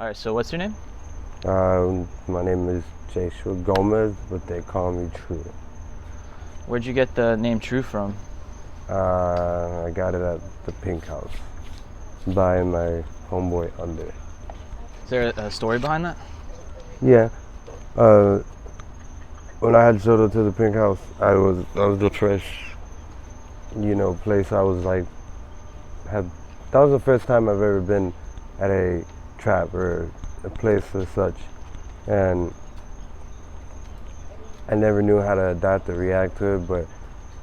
All right, so what's your name? My name is Joshua Gomez, but they call me True. Where'd you get the name True from? I got it at the Pink House by my homeboy Under. Is there a story behind that? Yeah. When I had showed up to the Pink House, that was the first, place I was like, that was the first time I've ever been at a trap or a place as such, and I never knew how to adapt or react to it, but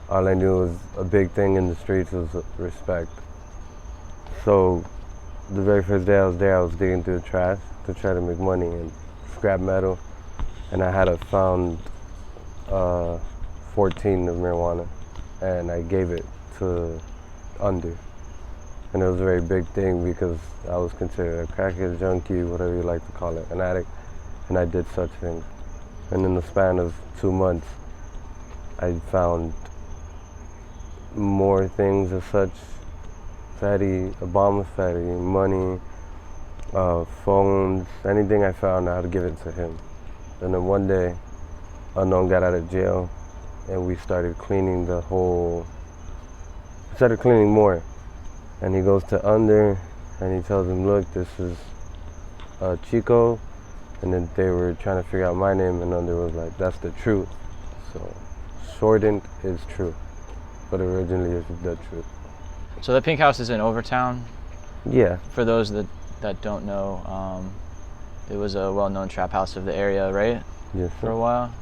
all I knew was a big thing in the streets was respect. So the very first day I was there, I was digging through the trash to try to make money and scrap metal, and I had found 14 of marijuana, and I gave it to Under. And it was a very big thing because I was considered a crackhead, junkie, whatever you like to call it, an addict, and I did such things. And in the span of 2 months, I found more things as such, fatty, Obama fatty, money, phones, anything I found, I had to give it to him. And then one day, Unknown got out of jail, and we started cleaning more. And he goes to Under, and he tells him, look, this is Chico. And then they were trying to figure out my name, and Under was like, that's the truth. So shortened is True, but originally it's the truth. So the Pink House is in Overtown. Yeah. For those that don't know, it was a well-known trap house of the area, right? Yes, for a while.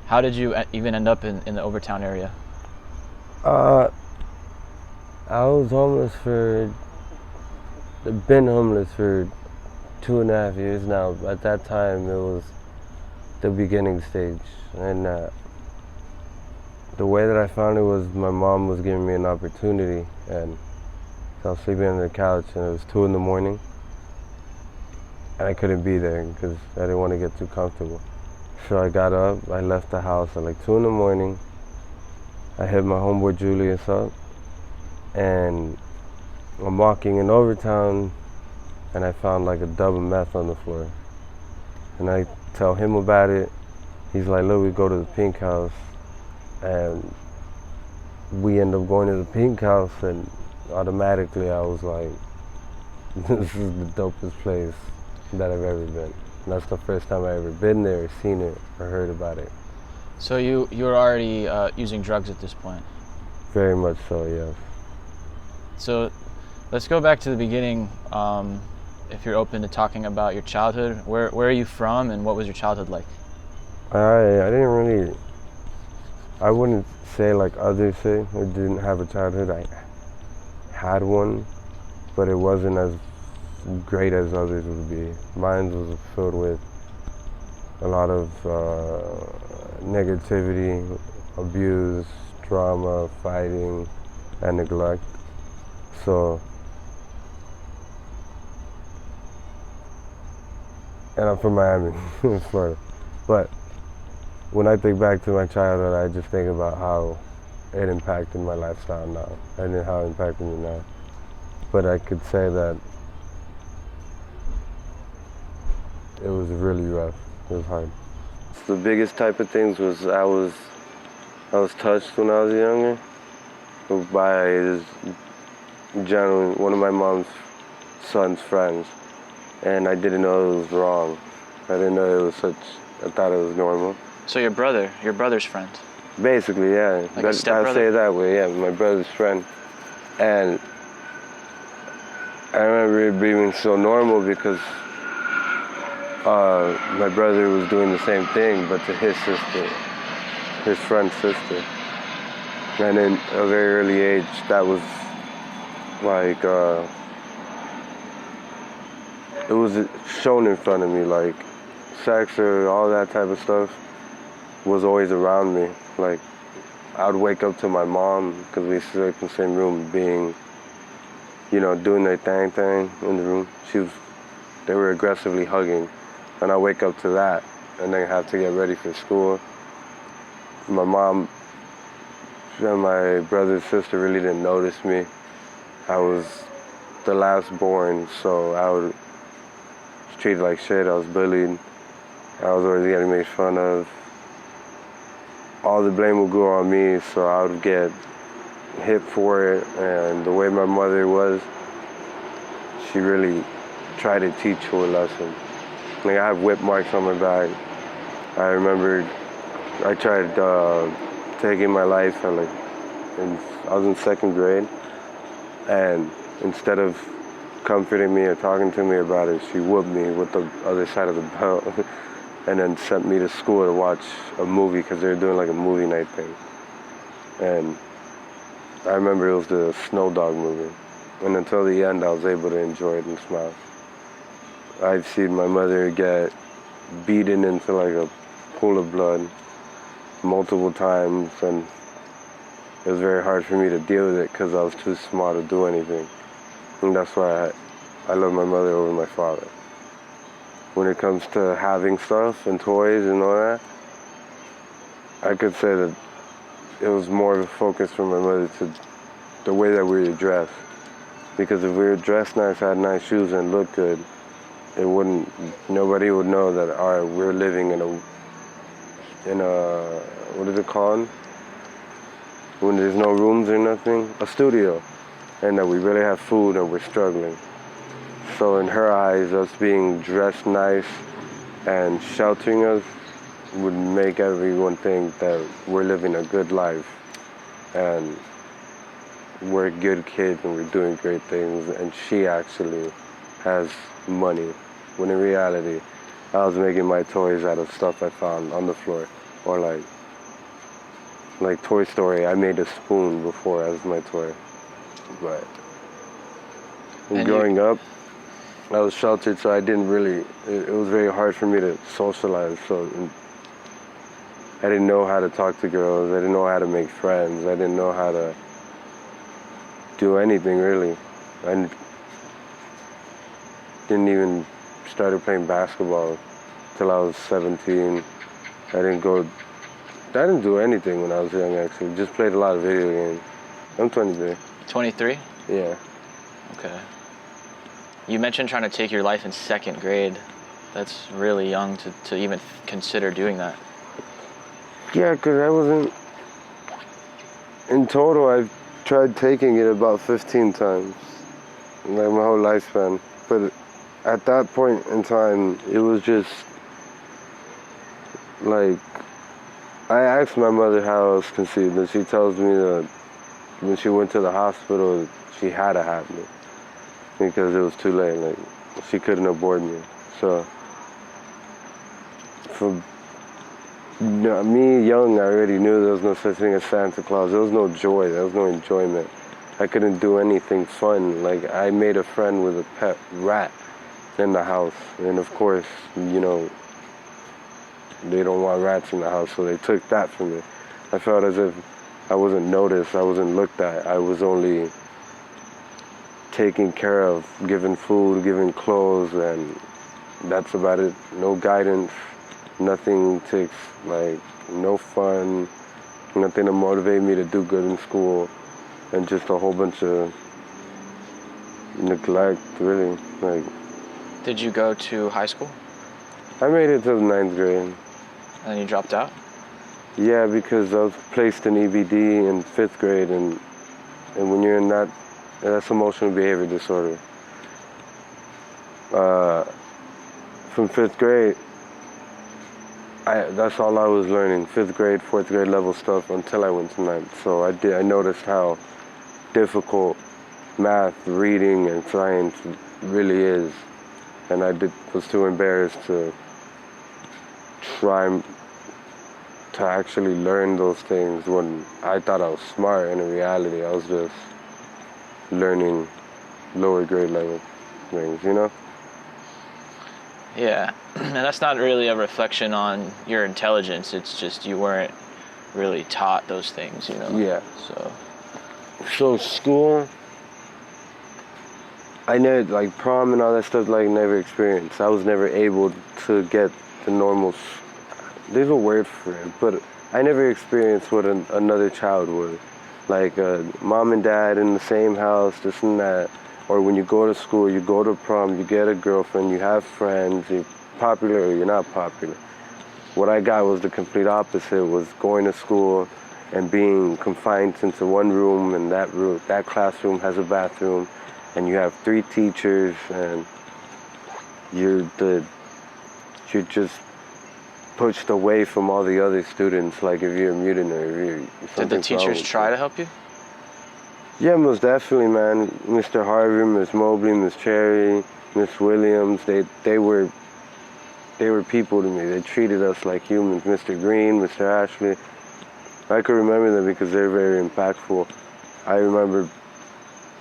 How did you even end up in the Overtown area? I was been homeless for 2.5 years now. At that time, it was the beginning stage. And the way that I found it was my mom was giving me an opportunity. And so I was sleeping on the couch, and it was 2 in the morning. And I couldn't be there because I didn't want to get too comfortable. So I got up, I left the house at like 2 in the morning. I hit my homeboy Julius up, and I'm walking in Overtown, and I found like a double meth on the floor. And I tell him about it. He's like, look, we go to the Pink House. And we end up going to the Pink House, and automatically I was like, this is the dopest place that I've ever been. And that's the first time I ever been there, or seen it, or heard about it. So you were already using drugs at this point? Very much so, yes. So let's go back to the beginning. If you're open to talking about your childhood, where are you from, and what was your childhood like? I wouldn't say like others say, I didn't have a childhood. I had one, but it wasn't as great as others would be. Mine was filled with a lot of negativity, abuse, trauma, fighting, and neglect. So, and I'm from Miami, Florida. But when I think back to my childhood, I just think about how it impacted my lifestyle now, and how it impacted me now. But I could say that it was really rough. It was hard. The biggest type of things was I was touched when I was younger by one of my mom's son's friends, and I didn't know it was wrong. I didn't know it was I thought it was normal. So your brother's friend? Basically, yeah. Like a stepbrother? I'll say it that way, yeah, my brother's friend. And I remember it being so normal because my brother was doing the same thing, but to his sister, his friend's sister. And in a very early age, that was like, it was shown in front of me, like sex or all that type of stuff was always around me. Like, I would wake up to my mom, because we slept in the same room, being, doing their thing in the room. They were aggressively hugging. And I wake up to that, and then have to get ready for school. My mom and my brother's sister really didn't notice me. I was the last born, so I would treated like shit. I was bullied. I was always getting made fun of. All the blame would go on me, so I would get hit for it. And the way my mother was, she really tried to teach you a lesson. Like, I have whip marks on my back. I remember I tried taking my life at I was in 2nd grade, and instead of comforting me or talking to me about it, she whooped me with the other side of the belt and then sent me to school to watch a movie because they were doing like a movie night thing. And I remember it was the Snow Dog movie. And until the end, I was able to enjoy it and smile. I've seen my mother get beaten into like a pool of blood multiple times, and it was very hard for me to deal with it because I was too small to do anything. And that's why I love my mother over my father. When it comes to having stuff and toys and all that, I could say that it was more of a focus from my mother to the way that we were dressed. Because if we were dressed nice, had nice shoes and looked good, nobody would know that, all right, we're living in a, what is it called? When there's no rooms or nothing, a studio. And that we really have food and we're struggling. So in her eyes, us being dressed nice and sheltering us would make everyone think that we're living a good life and we're good kids and we're doing great things, and she actually has money. When in reality, I was making my toys out of stuff I found on the floor. Or like Toy Story, I made a spoon before as my toy. But growing up, I was sheltered, so I didn't really, it was very hard for me to socialize. So I didn't know how to talk to girls. I didn't know how to make friends. I didn't know how to do anything really. I didn't even start playing basketball till I was 17. I didn't do anything when I was young, actually. Just played a lot of video games. I'm 23. 23? Yeah. Okay. You mentioned trying to take your life in 2nd grade. That's really young to even consider doing that. Yeah, because I wasn't... In total, I've tried taking it about 15 times, like my whole lifespan. But at that point in time, it was just like, I asked my mother how I was conceived, and she tells me that when she went to the hospital, she had to have me because it was too late. Like, she couldn't abort me. So, for me, young, I already knew there was no such thing as Santa Claus. There was no joy. There was no enjoyment. I couldn't do anything fun. Like, I made a friend with a pet rat in the house, and of course, you know, they don't want rats in the house, so they took that from me. I felt as if I wasn't noticed, I wasn't looked at. I was only taken care of, given food, given clothes, and that's about it. No guidance, nothing to, like, no fun, nothing to motivate me to do good in school, and just a whole bunch of neglect, really. Like, Did you go to high school? I made it to the 9th grade. And then you dropped out? Yeah, because I was placed in EBD in 5th grade, and when you're in that's emotional behavior disorder. From 5th grade, that's all I was learning, 5th grade, 4th grade level stuff until I went to 9th. So I noticed how difficult math, reading, and science really is, and was too embarrassed to try to actually learn those things when I thought I was smart, and in reality I was just learning lower grade level things, you know? Yeah, and that's not really a reflection on your intelligence. It's just you weren't really taught those things, you know? Yeah. So school, I never, like prom and all that stuff, like never experienced. I was never able to get the normal, there's a word for it, but I never experienced what another child would. Like mom and dad in the same house, this and that. or when you go to school, you go to prom, you get a girlfriend, you have friends, you're popular or you're not popular. What I got was the complete opposite, was going to school and being confined into one room, and that classroom has a bathroom, and you have 3 teachers, and you're just pushed away from all the other students, like if you're a mutant or if you're Did the teachers try to help you? Yeah, most definitely, man. Mr. Harvey, Miss Mobley, Miss Cherry, Miss Williams, they were people to me. They treated us like humans. Mr. Green, Mr. Ashley. I could remember them because they're very impactful. I remember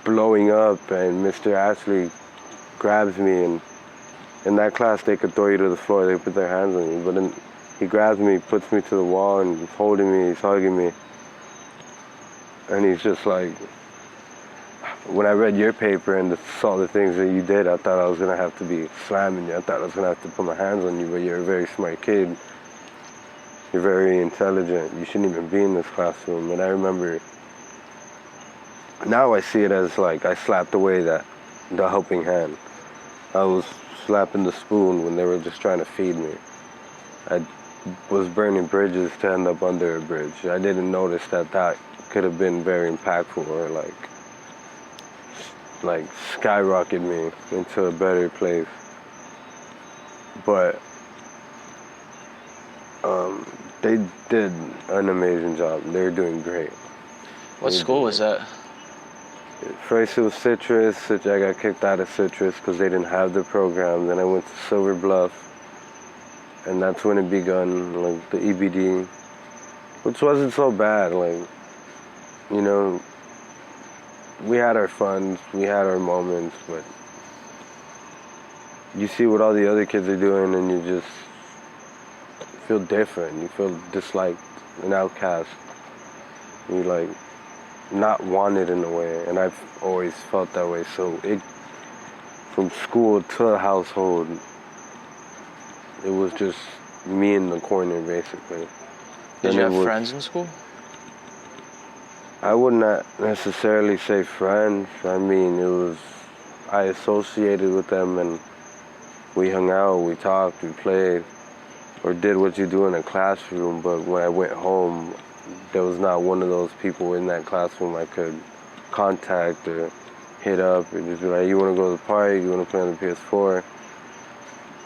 blowing up and Mr. Ashley grabs me, and in that class they could throw you to the floor, they put their hands on you, but then he grabs me, puts me to the wall, and he's holding me, he's hugging me. And he's just like, when I read your paper and saw the things that you did, I thought I was gonna have to be slamming you. I thought I was gonna have to put my hands on you, but you're a very smart kid. You're very intelligent. You shouldn't even be in this classroom. And I remember, now I see it as like I slapped away the helping hand. I was slapping the spoon when they were just trying to feed me. I was burning bridges to end up under a bridge. I didn't notice that could have been very impactful, or like skyrocket me into a better place. But they did an amazing job. They were doing great. What school was that? First it was Citrus. I got kicked out of Citrus because they didn't have the program. Then I went to Silver Bluff, and that's when it begun, like the EBD, which wasn't so bad. Like, you know, we had our fun, we had our moments, but you see what all the other kids are doing and you just feel different. You feel disliked, an outcast. You like not wanted in a way, and I've always felt that way. So from school to the household, it was just me in the corner basically. Did you have friends in school? I would not necessarily say friends. I mean, I associated with them and we hung out, we talked, we played, or did what you do in a classroom. But when I went home, there was not one of those people in that classroom I could contact or hit up or just be like, you want to go to the party, you want to play on the PS4?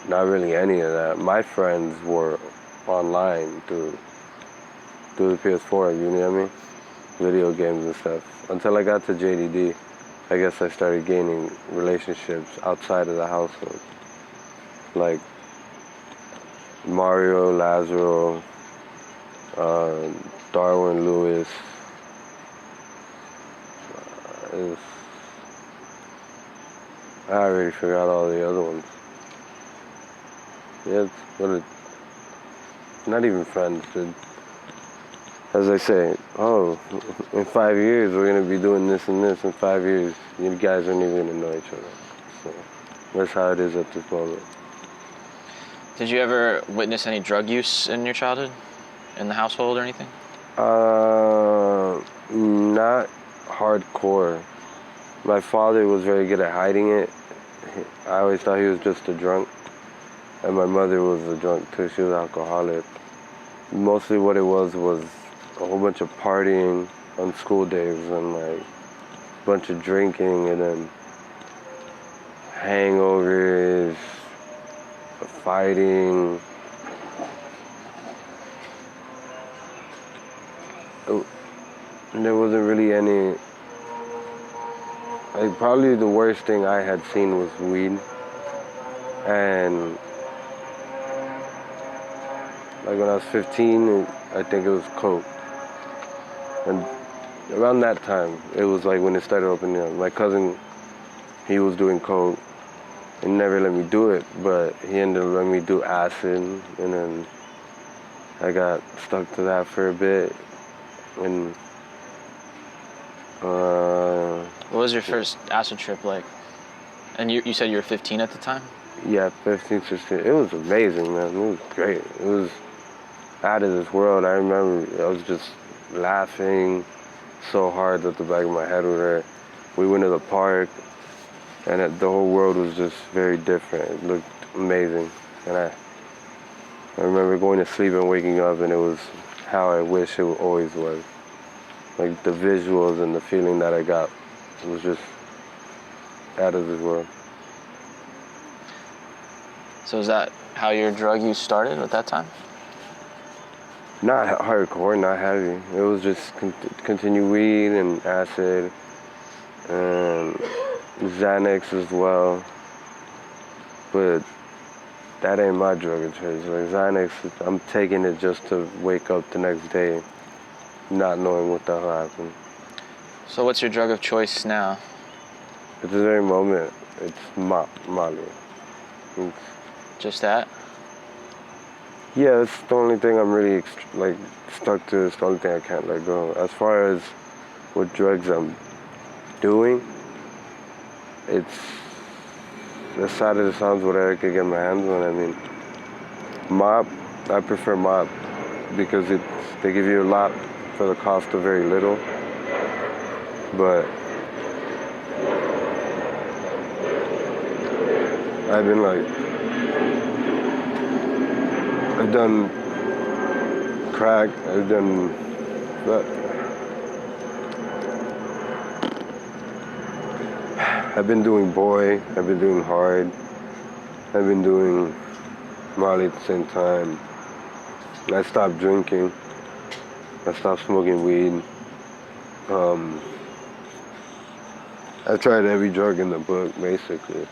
Not really any of that. My friends were online through the PS4, you know what I mean? Video games and stuff. Until I got to JDD, I guess I started gaining relationships outside of the household. Like Mario, Lazaro, Darwin, Lewis. I already forgot all the other ones. Yeah, not even friends, dude. As I say, in 5 years we're gonna be doing this and this. In 5 years, you guys aren't even gonna know each other. So that's how it is at this moment. Did you ever witness any drug use in your childhood, in the household or anything? Not hardcore. My father was very good at hiding it. I always thought he was just a drunk, and my mother was a drunk too. She was an alcoholic. Mostly what it was a whole bunch of partying on school days and like a bunch of drinking and then hangovers, fighting. And there wasn't really any, like probably the worst thing I had seen was weed. And like when I was 15, I think it was coke. And around that time, it was like when it started opening up. My cousin, he was doing coke and never let me do it, but he ended up letting me do acid, and then I got stuck to that for a bit. And what was your first acid trip like? And you said you were 15 at the time? Yeah, 15, 16. It was amazing, man. It was great. It was out of this world. I remember I was just laughing so hard that the back of my head would hurt. We went to the park. and the whole world was just very different. It looked amazing, and I remember going to sleep and waking up, and it was how I wish it always was. Like the visuals and the feeling that I got was just out of this world. So is that how your drug use started at that time? Not hardcore, not heavy. It was just continue weed and acid and Xanax as well. But that ain't my drug of choice. Like Xanax, I'm taking it just to wake up the next day not knowing what the hell happened. So what's your drug of choice now? At this very moment, it's Molly. Just that? Yeah, it's the only thing I'm really stuck to. It's the only thing I can't let go. As far as what drugs I'm doing, it's as sad as it sounds, whatever I could get my hands on. I mean, I prefer mop because they give you a lot for the cost of very little. But I've done crack, I've done that. I've been doing boy, I've been doing hard, I've been doing Molly at the same time. I stopped drinking, I stopped smoking weed. I've tried every drug in the book, basically.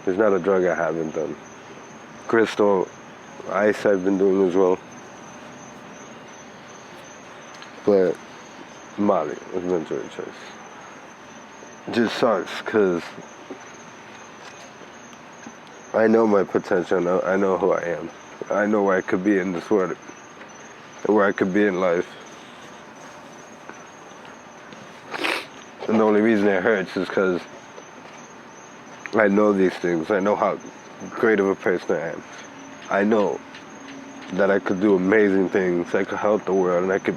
There's not a drug I haven't done. Crystal, ice I've been doing as well. But Molly was my drug of choice. It just sucks, because I know my potential, I know who I am. I know where I could be in this world, where I could be in life. And the only reason it hurts is because I know these things. I know how great of a person I am. I know that I could do amazing things. I could help the world, and I could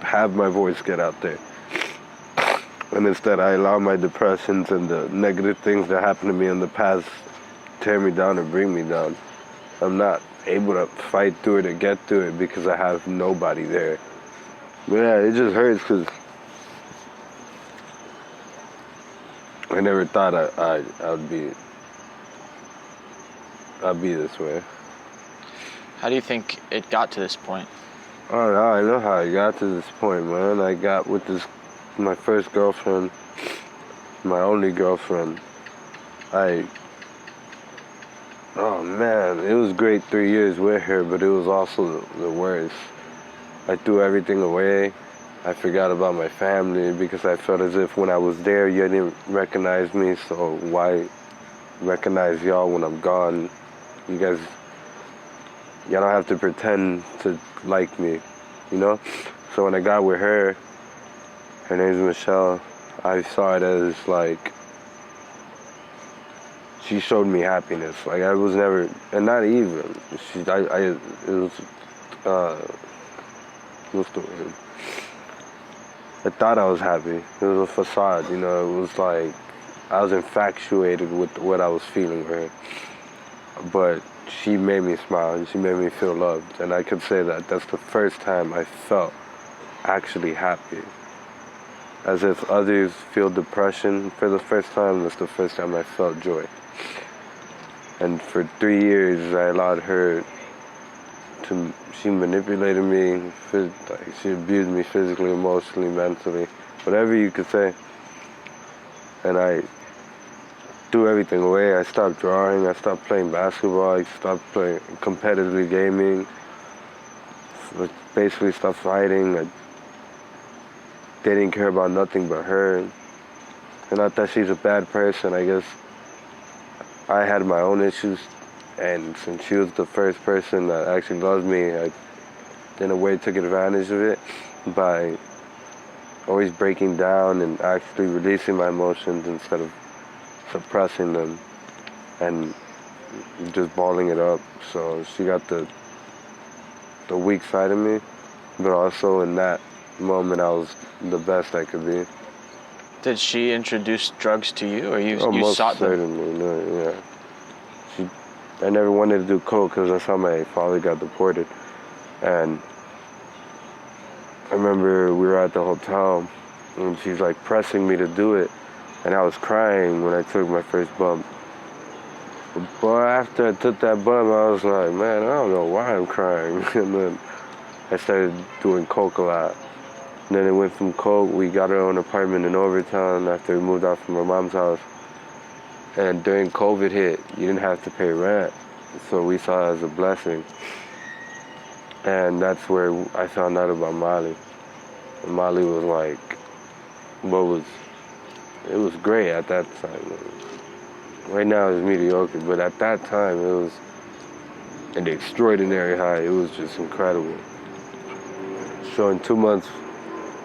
have my voice get out there. And instead, I allow my depressions and the negative things that happened to me in the past tear me down or bring me down. I'm not able to fight through it or get through it because I have nobody there. But yeah, it just hurts because I never thought I'd be this way. How do you think it got to this point? I don't know. I know how I got to this point, man. I got with my first girlfriend, my only girlfriend. Oh man, it was great 3 years with her, but it was also the worst. I threw everything away. I forgot about my family because I felt as if when I was there, you didn't recognize me, so why recognize y'all when I'm gone? Y'all don't have to pretend to like me, you know? So when I got with her name's Michelle, I saw it as like, she showed me happiness. Like I was never, and not even, it was, what's the word? I thought I was happy. It was a facade, you know. It was like I was infatuated with what I was feeling with her. But she made me smile and she made me feel loved. And I could say that that's the first time I felt actually happy. As if others feel depression for the first time, that's the first time I felt joy. And for 3 years, I allowed her to, she manipulated me, she abused me physically, emotionally, mentally, whatever you could say. And I threw everything away. I stopped drawing, I stopped playing basketball, I stopped playing competitively gaming, basically stopped fighting. I didn't care about nothing but her. And not that she's a bad person, I guess I had my own issues, and since she was the first person that actually loved me, I in a way took advantage of it by always breaking down and actually releasing my emotions instead of suppressing them and just balling it up. So she got the weak side of me, but also in that moment I was the best I could be. Did she introduce drugs to you, or you Most sought them? certainly, no, yeah. I never wanted to do coke because that's how my father got deported. And I remember we were at the hotel and she's like pressing me to do it. And I was crying when I took my first bump. But after I took that bump, I was like, man, I don't know why I'm crying. And then I started doing coke a lot. And then it went from coke, we got our own apartment in Overtown after we moved out from our mom's house. And during COVID hit, you didn't have to pay rent. So we saw it as a blessing. And that's where I found out about Molly. And Molly was like, it was great at that time. Right now it's mediocre, but at that time it was an extraordinary high. It was just incredible. So in 2 months,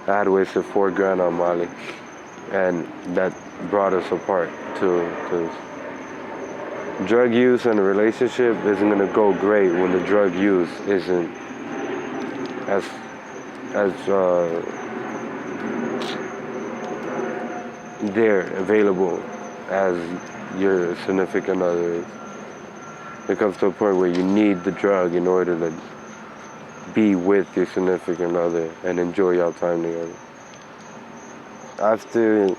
I had wasted $4,000 on Molly. And that brought us apart too, because drug use and a relationship isn't gonna go great when the drug use isn't as there available as your significant other is. It comes to a point where you need the drug in order to be with your significant other and enjoy your time together. After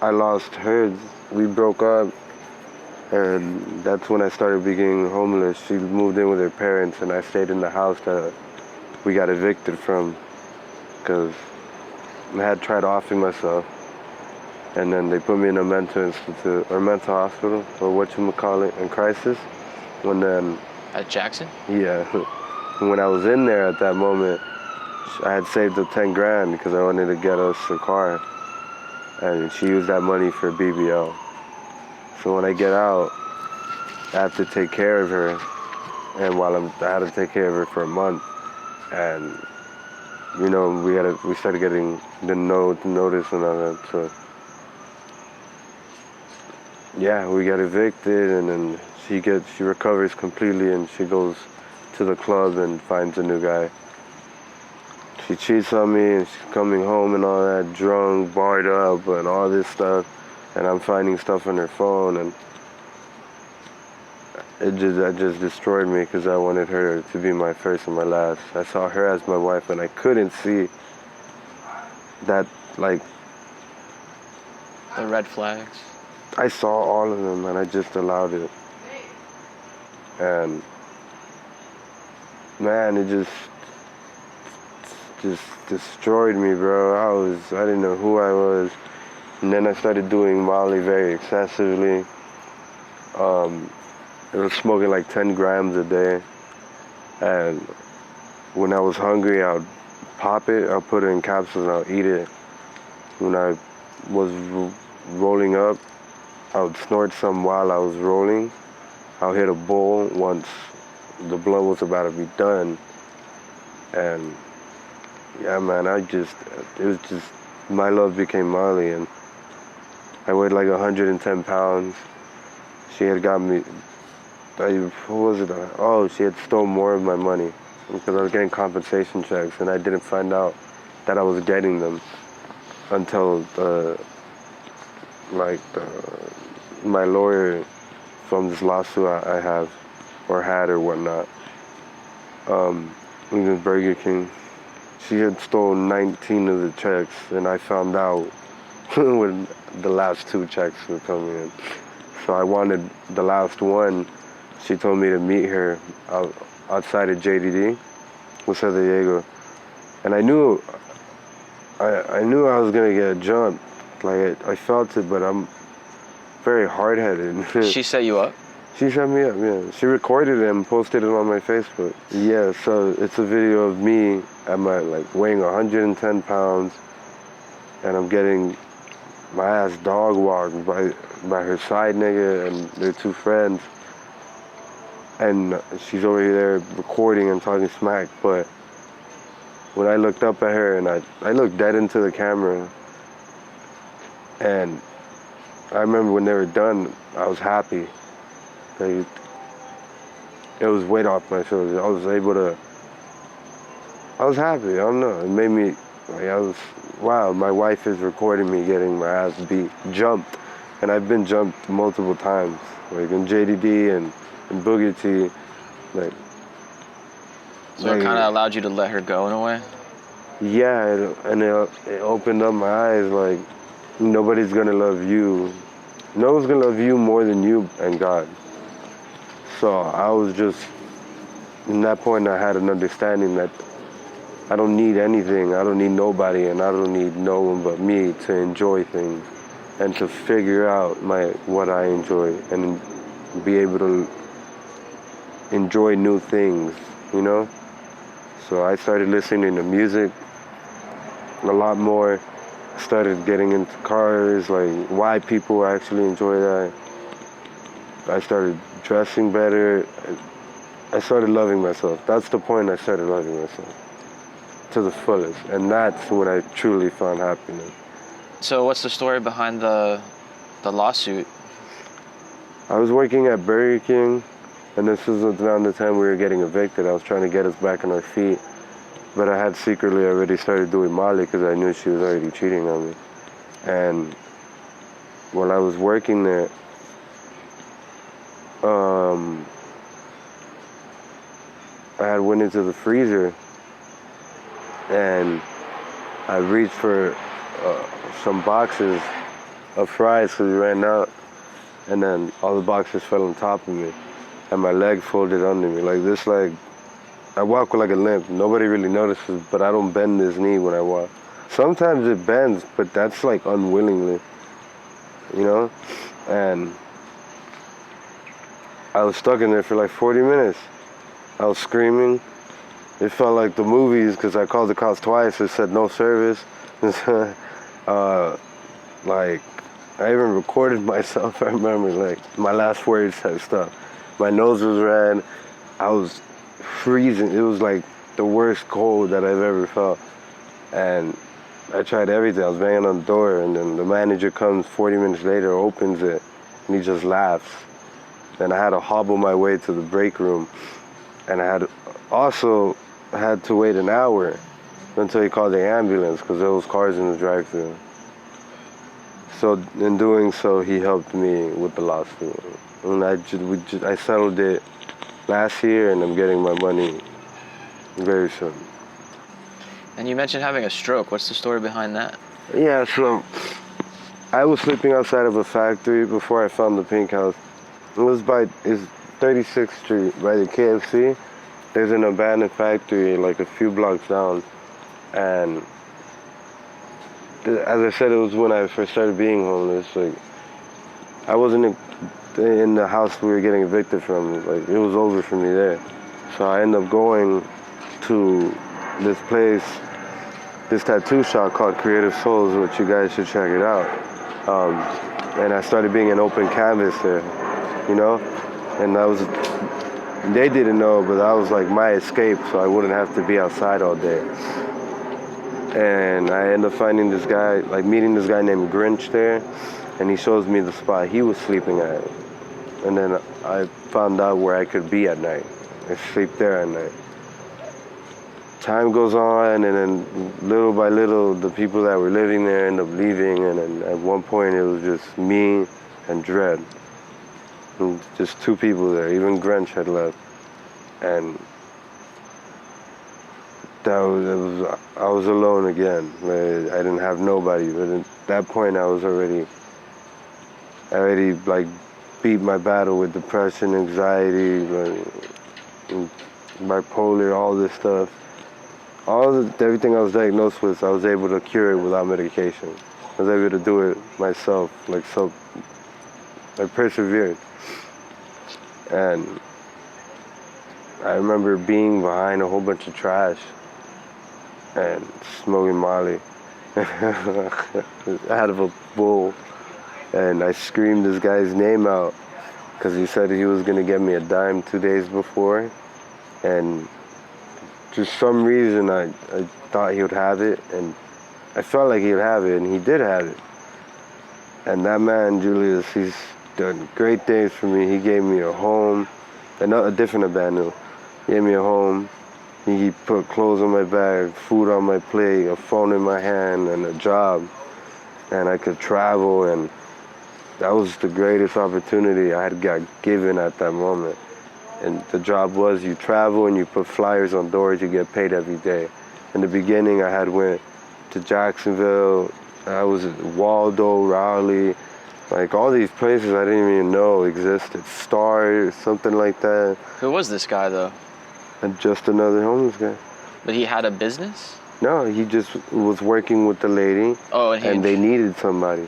I lost her, we broke up, and that's when I started being homeless. She moved in with her parents, and I stayed in the house that we got evicted from because I had tried offing myself. And then they put me in a mental institute, or mental hospital, or whatchamacallit, in crisis. And then... At Jackson? Yeah. When I was in there at that moment, I had saved up $10,000 because I wanted to get us a car. And she used that money for BBL. So when I get out, I have to take care of her. And I had to take care of her for a month. And, you know, we started getting the notice and all that, so... Yeah, we got evicted, and then she recovers completely, and she goes to the club and finds a new guy. She cheats on me, and she's coming home and all that, drunk, barred up, and all this stuff, and I'm finding stuff on her phone, and that just destroyed me because I wanted her to be my first and my last. I saw her as my wife, and I couldn't see that, like... The red flags. I saw all of them, and I just allowed it. And man, it just destroyed me, bro. I didn't know who I was. And then I started doing Molly very excessively. I was smoking like 10 grams a day. And when I was hungry, I would pop it, I'll put it in capsules, and I'll eat it. When I was rolling up, I would snort some while I was rolling. I'll hit a bowl once the blunt was about to be done. And yeah, man, my love became Molly, and I weighed like 110 pounds. She had got me, she had stolen more of my money because I was getting compensation checks, and I didn't find out that I was getting them until my lawyer from this lawsuit I have or had or whatnot. It was Burger King. She had stolen 19 of the checks, and I found out when the last 2 checks were coming in. So I wanted the last one. She told me to meet her outside of JDD, San Diego, and I knew I was gonna get jumped. Like I felt it, but I'm very hard-headed. She set you up? She set me up, yeah. She recorded it and posted it on my Facebook. Yeah, so it's a video of me at weighing 110 pounds, and I'm getting my ass dog walked by her side nigga and their 2 friends. And she's over there recording and talking smack, but when I looked up at her and I looked dead into the camera, and I remember when they were done, I was happy. It was weight off my shoulders. I was happy, I don't know. It made me Like I was, wow, my wife is recording me getting my ass beat, jumped. And I've been jumped multiple times, like in JDD and in Boogie T, like. So it kind of allowed you to let her go in a way? Yeah, it opened up my eyes, like, nobody's gonna love you. No one's gonna love you more than you and God. So I was just, in that point I had an understanding that I don't need anything, I don't need nobody, and I don't need no one but me to enjoy things and to figure out what I enjoy and be able to enjoy new things, you know? So I started listening to music a lot more, started getting into cars, like why people actually enjoy that. I started dressing better. I started loving myself. That's the point I started loving myself to the fullest. And that's when I truly found happiness. So what's the story behind the lawsuit? I was working at Burger King, and this was around the time we were getting evicted. I was trying to get us back on our feet, but I had secretly already started doing Molly because I knew she was already cheating on me. And while I was working there, I had went into the freezer and I reached for some boxes of fries because we ran out, and then all the boxes fell on top of me and my leg folded under me like this. Like, I walk with like a limp. Nobody really notices, but I don't bend this knee when I walk. Sometimes it bends, but that's like unwillingly, you know? And I was stuck in there for like 40 minutes. I was screaming. It felt like the movies because I called the cops twice. It said no service. Like, I even recorded myself. I remember, like, my last words type stuff. My nose was red. I was freezing. It was like the worst cold that I've ever felt. And I tried everything. I was banging on the door, and then the manager comes 40 minutes later, opens it, and he just laughs. And I had to hobble my way to the break room. And I had to wait an hour until he called the ambulance because there was cars in the drive-thru. So in doing so, he helped me with the lawsuit. And I settled it last year, and I'm getting my money very soon. And you mentioned having a stroke. What's the story behind that? Yeah, so I was sleeping outside of a factory before I found the pink house. It's 36th Street by the KFC. There's an abandoned factory like a few blocks down. And as I said, it was when I first started being homeless. Like, I wasn't in the house we were getting evicted from. Like, it was over for me there. So I ended up going to this place, this tattoo shop called Creative Souls, which you guys should check it out. And I started being an open canvas there, you know? And they didn't know, but that was like my escape, so I wouldn't have to be outside all day. And I ended up finding this guy, like meeting this guy named Grinch there, and he shows me the spot he was sleeping at. And then I found out where I could be at night. I sleep there at night. Time goes on, and then little by little, the people that were living there end up leaving, and then at one point it was just me and Dread. And just two people there, even Grinch had left. And I was alone again. I didn't have nobody, but at that point I already like beat my battle with depression, anxiety, like, bipolar, all this stuff. Everything I was diagnosed with, I was able to cure it without medication. I was able to do it myself, I persevered. And I remember being behind a whole bunch of trash and smoking Molly out of a bowl. And I screamed this guy's name out because he said he was gonna get me a dime 2 days before. And for some reason, I thought he would have it, and I felt like he would have it, and he did have it. And that man, Julius, he's done great things for me. He gave me a home, a different abandoned. He gave me a home. He put clothes on my back, food on my plate, a phone in my hand, and a job. And I could travel, and that was the greatest opportunity I had got given at that moment. And the job was you travel and you put flyers on doors, you get paid every day. In the beginning, I had went to Jacksonville, I was at Waldo, Raleigh, like all these places I didn't even know existed. Star, something like that. Who was this guy though? And just another homeless guy. But he had a business? No, he just was working with the lady, Oh, and they needed somebody.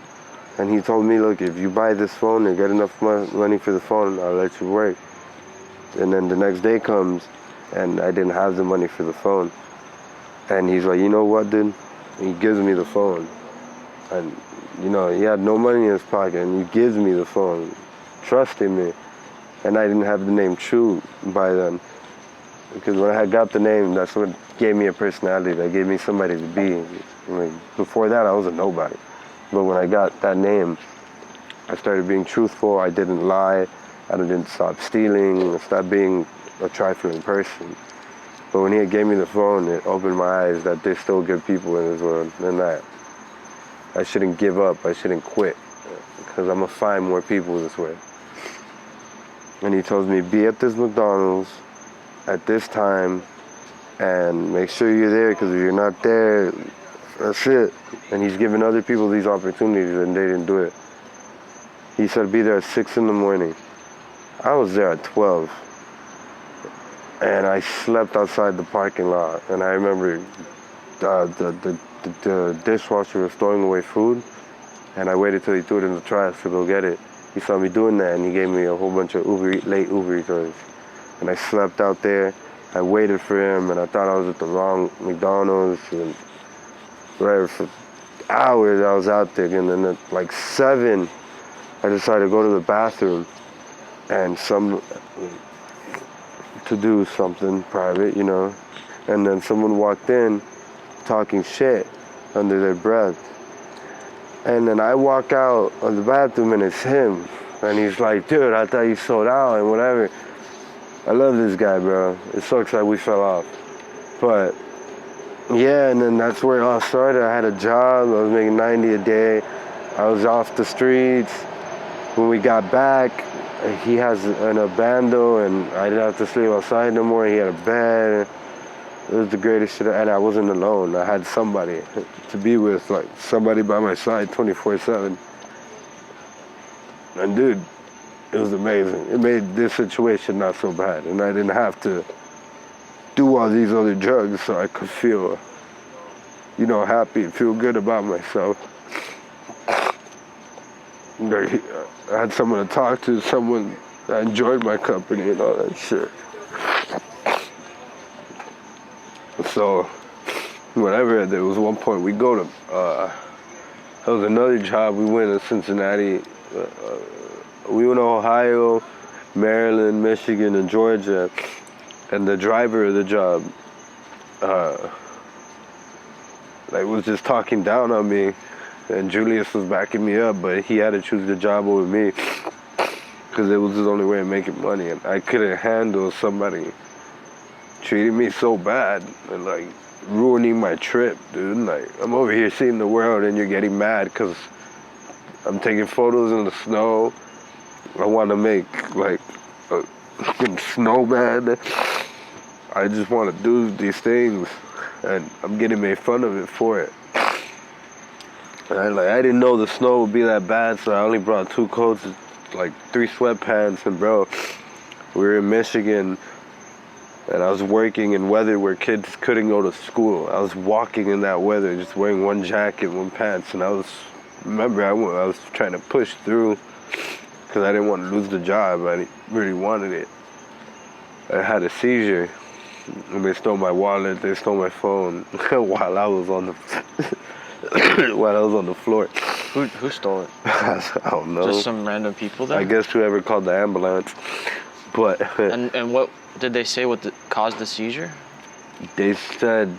And he told me, look, if you buy this phone and get enough money for the phone, I'll let you work. And then the next day comes, and I didn't have the money for the phone. And he's like, you know what, dude? He gives me the phone. And, you know, he had no money in his pocket, and he gives me the phone, trusting me. And I didn't have the name True by then. Because when I had got the name, that's what gave me a personality. That gave me somebody to be. I mean, before that, I was a nobody. But when I got that name, I started being truthful. I didn't lie. I didn't stop stealing. I stopped being a trifling person. But when he gave me the phone, it opened my eyes that there's still good people in this world. And that I shouldn't give up. I shouldn't quit. Because I'm going to find more people this way. And he told me, be at this McDonald's at this time and make sure you're there, because if you're not there, that's it. And he's giving other people these opportunities and they didn't do it. He said be there at 6 in the morning. I was there at 12. And I slept outside the parking lot. And I remember the dishwasher was throwing away food, and I waited till he threw it in the trash to go get it. He saw me doing that, and he gave me a whole bunch of late Uber Eats orders. And I slept out there. I waited for him, and I thought I was at the wrong McDonald's. And whatever, for hours I was out there. And then at like 7, I decided to go to the bathroom and to do something private, you know. And then someone walked in talking shit under their breath. And then I walk out of the bathroom and it's him. And he's like, dude, I thought you sold out and whatever. I love this guy, bro. It sucks that we fell off. But yeah, and then that's where it all started. I had a job. I was making 90 a day. I was off the streets. When we got back, he has an abando, and I didn't have to sleep outside no more. He had a bed. It was the greatest shit. And I wasn't alone. I had somebody to be with, like somebody by my side 24/7. And dude, it was amazing. It made this situation not so bad. And I didn't have to do all these other drugs so I could feel, you know, happy, feel good about myself. I had someone to talk to, someone that enjoyed my company and all that shit. So, whatever, there was one point we go to, there was another job, we went to Cincinnati, we went to Ohio, Maryland, Michigan, and Georgia, and the driver of the job, was just talking down on me, and Julius was backing me up, but he had to choose the job over me, because it was his only way of making money, and I couldn't handle somebody treating me so bad, and like, ruining my trip, dude. Like, I'm over here seeing the world, and you're getting mad, because I'm taking photos in the snow. I want to make, like, a fucking snowman. I just want to do these things, and I'm getting made fun of it for it. And I didn't know the snow would be that bad, so I only brought 2 coats, like 3 sweatpants, and bro, we were in Michigan, and I was working in weather where kids couldn't go to school. I was walking in that weather, just wearing 1 jacket, 1 pants, and I was trying to push through, because I didn't want to lose the job. I really wanted it. I had a seizure, and they stole my wallet, they stole my phone while I was on the floor. Who stole it? I don't know. Just some random people there? I guess whoever called the ambulance. But and what did they say? What caused the seizure? They said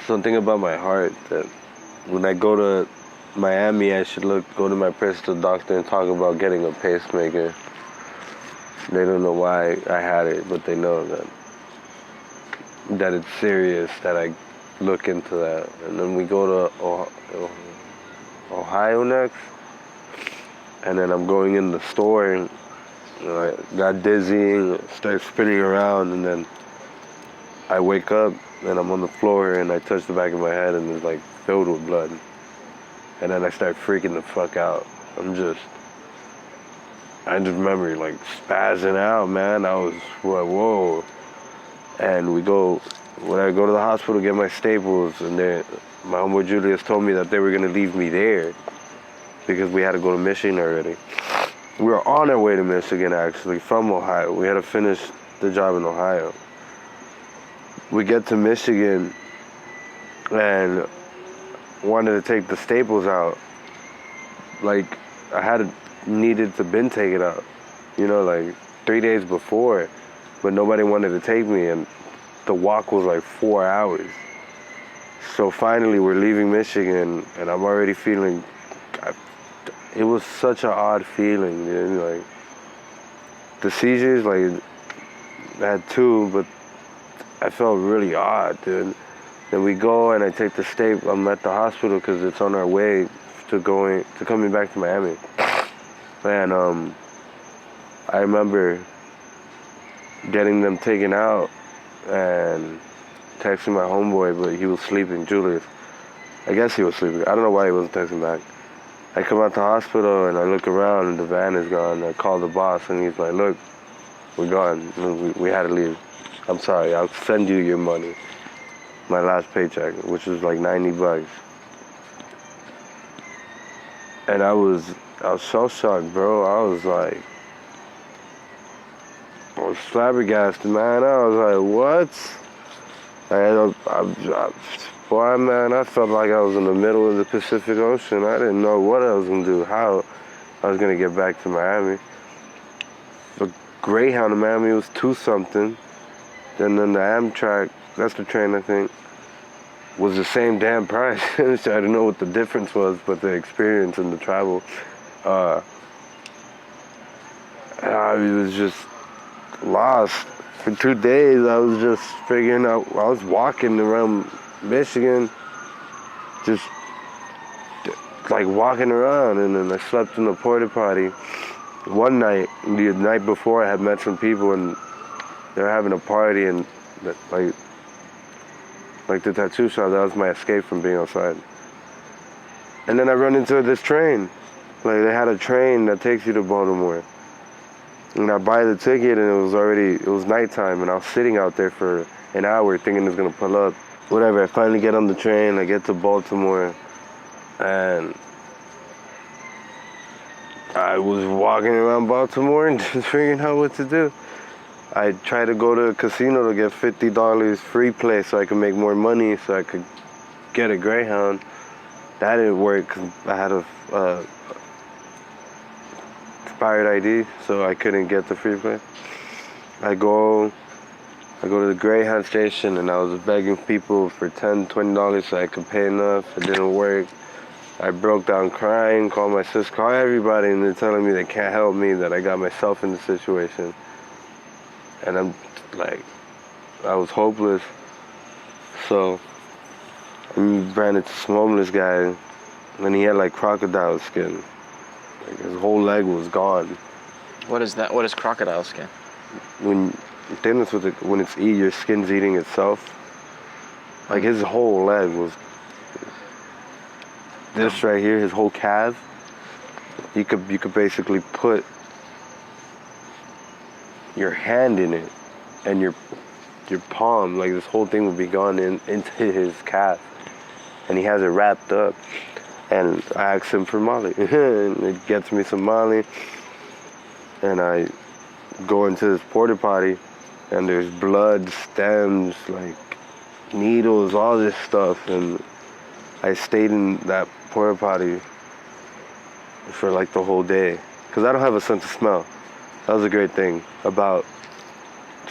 something about my heart, that when I go to Miami, I should go to my personal doctor and talk about getting a pacemaker. They don't know why I had it, but they know that that it's serious that I look into that. And then we go to Ohio next, and then I'm going in the store, and I got dizzy, started spinning around, and then I wake up and I'm on the floor and I touch the back of my head and it's like filled with blood. And then I start freaking the fuck out. I just remember like spazzing out, man. I was, whoa. And when I go to the hospital to get my staples, and my homeboy Julius told me that they were gonna leave me there because we had to go to Michigan already. We were on our way to Michigan, actually, from Ohio. We had to finish the job in Ohio. We get to Michigan and wanted to take the staples out. Like, needed to been take it out, like 3 days before, but nobody wanted to take me, and the walk was like 4 hours. So finally we're leaving Michigan, and I'm already feeling, it was such an odd feeling, dude. Like, the seizures, like, I had 2, but I felt really odd, dude. Then we go and I take the staple. I'm at the hospital because it's on our way to coming back to Miami. And I remember getting them taken out and texting my homeboy, but he was sleeping, Julius. I guess he was sleeping. I don't know why he wasn't texting back. I come out the hospital and I look around and the van is gone. I call the boss and he's like, look, we're gone. We had to leave. I'm sorry, I'll send you your money. My last paycheck, which was like $90. And I was so shocked, bro. I was flabbergasted, man. I was like, what? Boy, man, I felt like I was in the middle of the Pacific Ocean. I didn't know what I was going to do, how I was going to get back to Miami. The Greyhound in Miami was 2-something. And then the Amtrak, that's the train, I think, was the same damn price. So I didn't know what the difference was, but the experience and the travel. I was just lost. For 2 days, I was just figuring out, I was walking around Michigan, just like walking around, and then I slept in a porta potty. One night, the night before, I had met some people, and they were having a party, and like the tattoo shop, that was my escape from being outside. And then I run into this train. Like, they had a train that takes you to Baltimore. And I buy the ticket, and it was nighttime, and I was sitting out there for an hour thinking it was gonna pull up. Whatever, I finally get on the train, I get to Baltimore, and I was walking around Baltimore and just figuring out what to do. I tried to go to a casino to get $50 free play so I could make more money so I could get a Greyhound. That didn't work because I had a expired ID, so I couldn't get the free play. I go to the Greyhound station, and I was begging people for $10, $20 so I could pay enough. It didn't work. I broke down crying, called my sister, called everybody, and they're telling me they can't help me, that I got myself in the situation. And I'm like, I was hopeless. So I ran into some homeless guy, and he had like crocodile skin. Like, his whole leg was gone. What is that? What is crocodile skin? When your skin's eating itself. Like, his whole leg was this right here, his whole calf. You could basically put your hand in it, and your palm, like, this whole thing would be gone into his calf, and he has it wrapped up. And I asked him for Molly, and it gets me some Molly, and I go into this porta potty, and there's blood, stems, like needles, all this stuff, and I stayed in that porta potty for like the whole day, because I don't have a sense of smell. That was a great thing about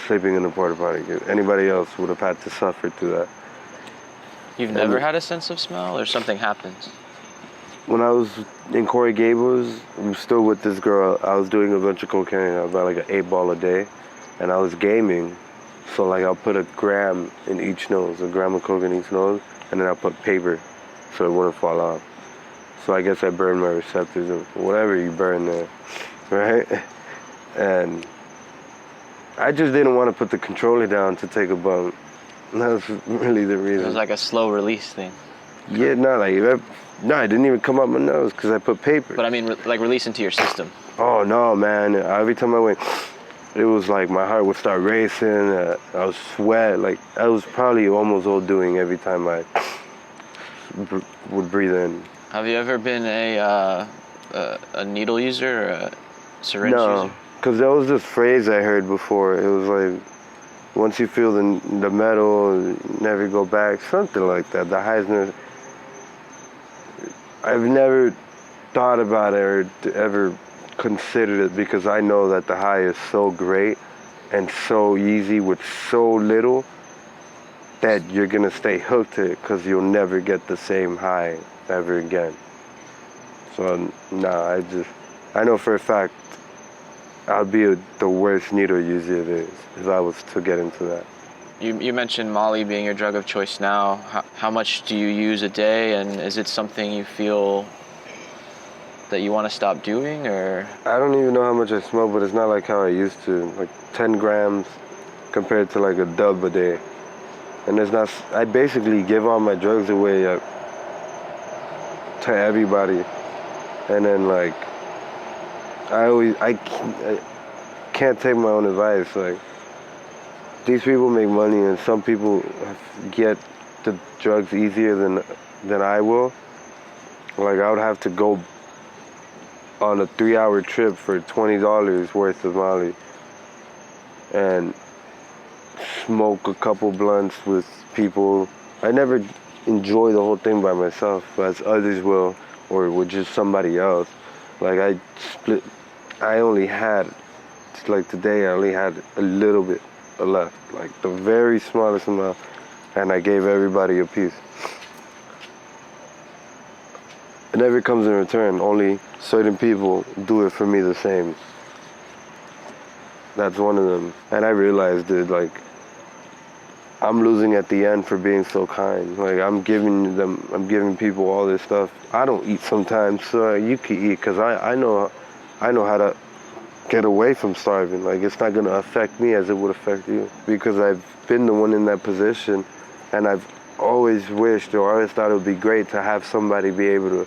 sleeping in the porta potty. Anybody else would have had to suffer through that. You've never had a sense of smell, or something happens? When I was in Coral Gables, I was still with this girl. I was doing a bunch of cocaine, about like an 8 ball a day, and I was gaming. So like I'll put a gram in each nose, a gram of coke in each nose, and then I'll put paper so it wouldn't fall off. So I guess I burned my receptors or whatever you burn there, right? And I just didn't want to put the controller down to take a bump. That's really the reason. It was like a slow release thing. Yeah, no, it didn't even come out my nose because I put paper. But I mean, like release into your system. Oh no, man! Every time I went, it was like my heart would start racing. I was sweat. Like I was probably almost all doing every time I would breathe in. Have you ever been a needle user or a syringe No, user? because there was this phrase I heard before. It was like, once you feel the metal, never go back. Something like that. The Heisner. I've never thought about it or ever considered it because I know that the high is so great and so easy with so little that you're gonna stay hooked to it because you'll never get the same high ever again. So nah, I know for a fact I'll be the worst needle user there is if I was to get into that. You mentioned Molly being your drug of choice now. How much do you use a day, and is it something you feel that you want to stop doing, or? I don't even know how much I smoke, but it's not like how I used to. Like 10 grams compared to like a dub a day. And it's not, I basically give all my drugs away to everybody. And then like, I can't take my own advice. Like, these people make money and some people get the drugs easier than I will. Like I would have to go on a 3-hour trip for $20 worth of Molly and smoke a couple blunts with people. I never enjoy the whole thing by myself, as others will, or with just somebody else. Like I only had, like today I only had a little bit left, like the very smallest amount, and I gave everybody a piece. It never comes in return, only certain people do it for me the same. That's one of them. And I realized it, like, I'm losing at the end for being so kind. Like, I'm giving people all this stuff. I don't eat sometimes, so you can eat, because I know how to get away from starving. Like, it's not gonna affect me as it would affect you, because I've been the one in that position, and I've always wished or always thought it would be great to have somebody be able to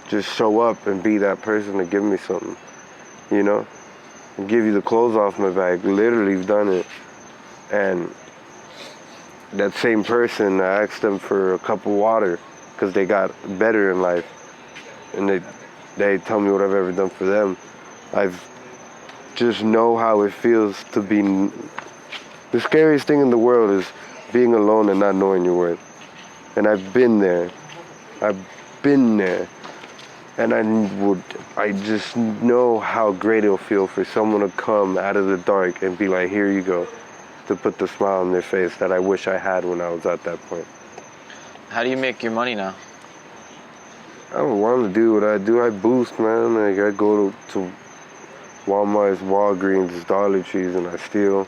just show up and be that person to give me something, you know? And give you the clothes off my back. Literally done it. And that same person, I asked them for a cup of water because they got better in life. And they tell me what I've ever done for them. I've just know how it feels to be... The scariest thing in the world is being alone and not knowing your worth. And I've been there. And I just know how great it'll feel for someone to come out of the dark and be like, here you go, to put the smile on their face that I wish I had when I was at that point. How do you make your money now? I don't want to do what I do. I boost, man. Like, I go to Walmart's, Walgreens, Dollar Trees, and I steal.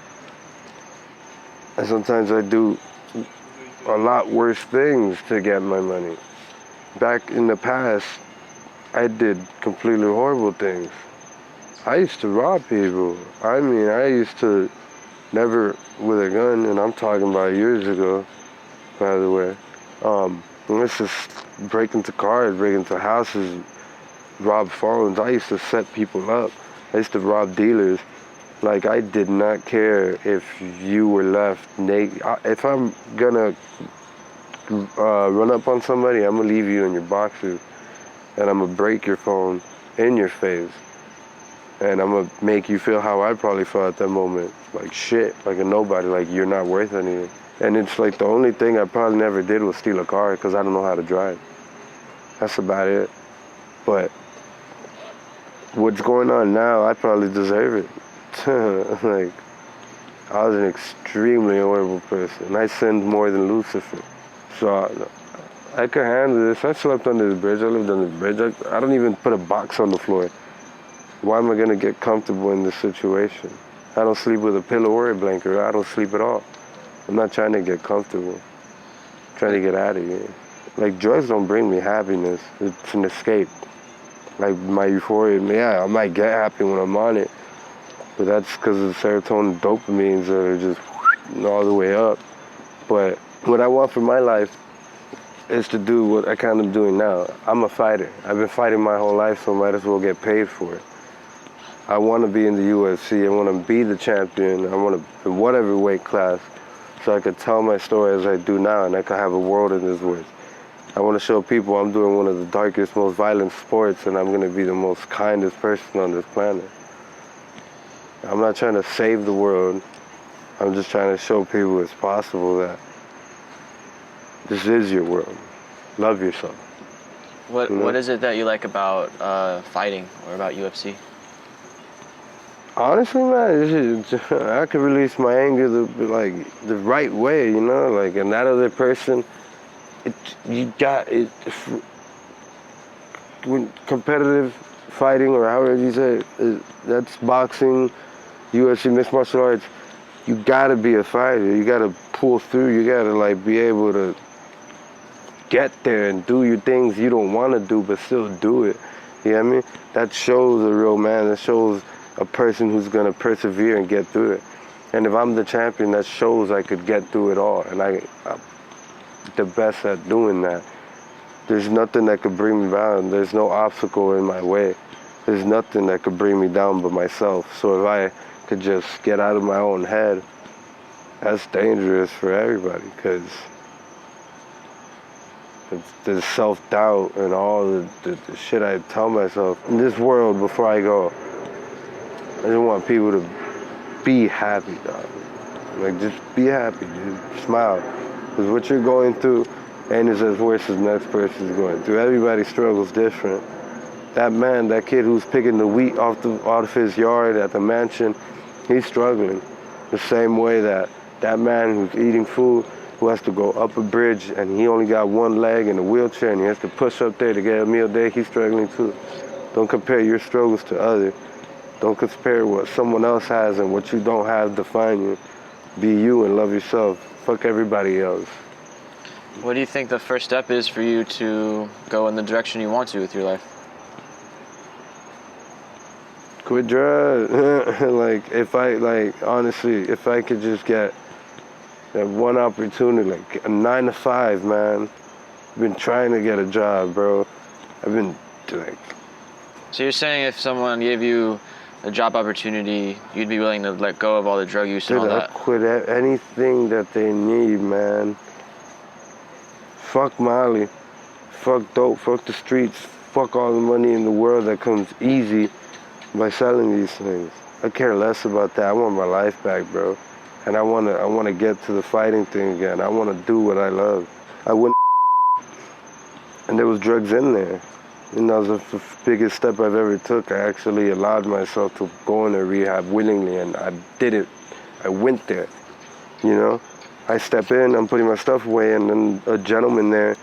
And sometimes I do a lot worse things to get my money. Back in the past, I did completely horrible things. I used to rob people. I mean, I used to never with a gun, and I'm talking about years ago, by the way. Let's just break into cars, break into houses, rob phones. I used to set people up. I used to rob dealers. Like, I did not care if you were left naked. If I'm gonna run up on somebody, I'm gonna leave you in your boxers, and I'm gonna break your phone in your face, and I'm gonna make you feel how I probably felt at that moment, like shit, like a nobody, like you're not worth anything. And it's like the only thing I probably never did was steal a car, because I don't know how to drive. That's about it. But what's going on now, I probably deserve it. Like, I was an extremely horrible person. I sinned more than Lucifer. So I could handle this. I slept under the bridge. I lived under the bridge. I don't even put a box on the floor. Why am I gonna get comfortable in this situation? I don't sleep with a pillow or a blanket. I don't sleep at all. I'm not trying to get comfortable. I'm trying to get out of here. Like, drugs don't bring me happiness. It's an escape. Like, my euphoria, yeah, I might get happy when I'm on it, but that's because of the serotonin and dopamines that are just all the way up. But what I want for my life is to do what I kind of doing now. I'm a fighter. I've been fighting my whole life, so I might as well get paid for it. I want to be in the UFC. I want to be the champion. I want to, in whatever weight class, so I could tell my story as I do now, and I could have a world in this world. I want to show people I'm doing one of the darkest, most violent sports, and I'm going to be the most kindest person on this planet. I'm not trying to save the world. I'm just trying to show people it's possible that this is your world. Love yourself. What is it that you like about fighting or about UFC? Honestly, man, I could release my anger the right way, you know, like, and that other person, when competitive fighting, or however you say it, that's boxing, UFC, mixed martial arts, you gotta be a fighter. You gotta pull through. You gotta, like, be able to get there and do your things you don't want to do, but still do it. You know what I mean? That shows a real man. That shows a person who's gonna persevere and get through it. And if I'm the champion, that shows I could get through it all. And I'm the best at doing that. There's nothing that could bring me down. There's no obstacle in my way. There's nothing that could bring me down but myself. So if I could just get out of my own head, that's dangerous for everybody, because the self-doubt and all the shit I tell myself. In this world, before I go, I just want people to be happy, dog. Like, just be happy, just smile. Because what you're going through ain't as worse as the next person's going through. Everybody struggles different. That man, that kid who's picking the wheat off of his yard at the mansion, he's struggling. The same way that man who's eating food, who has to go up a bridge and he only got one leg in a wheelchair and he has to push up there to get a meal a day, he's struggling too. Don't compare your struggles to others. Don't compare what someone else has and what you don't have define you. Be you and love yourself. Fuck everybody else. What do you think the first step is for you to go in the direction you want to with your life? Quit drugs. Honestly, if I could just get that one opportunity, like a 9 to 5, man. I've been trying to get a job, bro. I've been, like... So you're saying if someone gave you a job opportunity, you'd be willing to let go of all the drug use and all that? I'd quit anything that they need, man. Fuck Molly. Fuck dope. Fuck the streets. Fuck all the money in the world that comes easy by selling these things. I care less about that. I want my life back, bro. And I wanna get to the fighting thing again. I wanna do what I love. I wouldn't, and there was drugs in there. And that was the biggest step I've ever took. I actually allowed myself to go into rehab willingly, and I did it. I went there, you know? I step in, I'm putting my stuff away, and then a gentleman there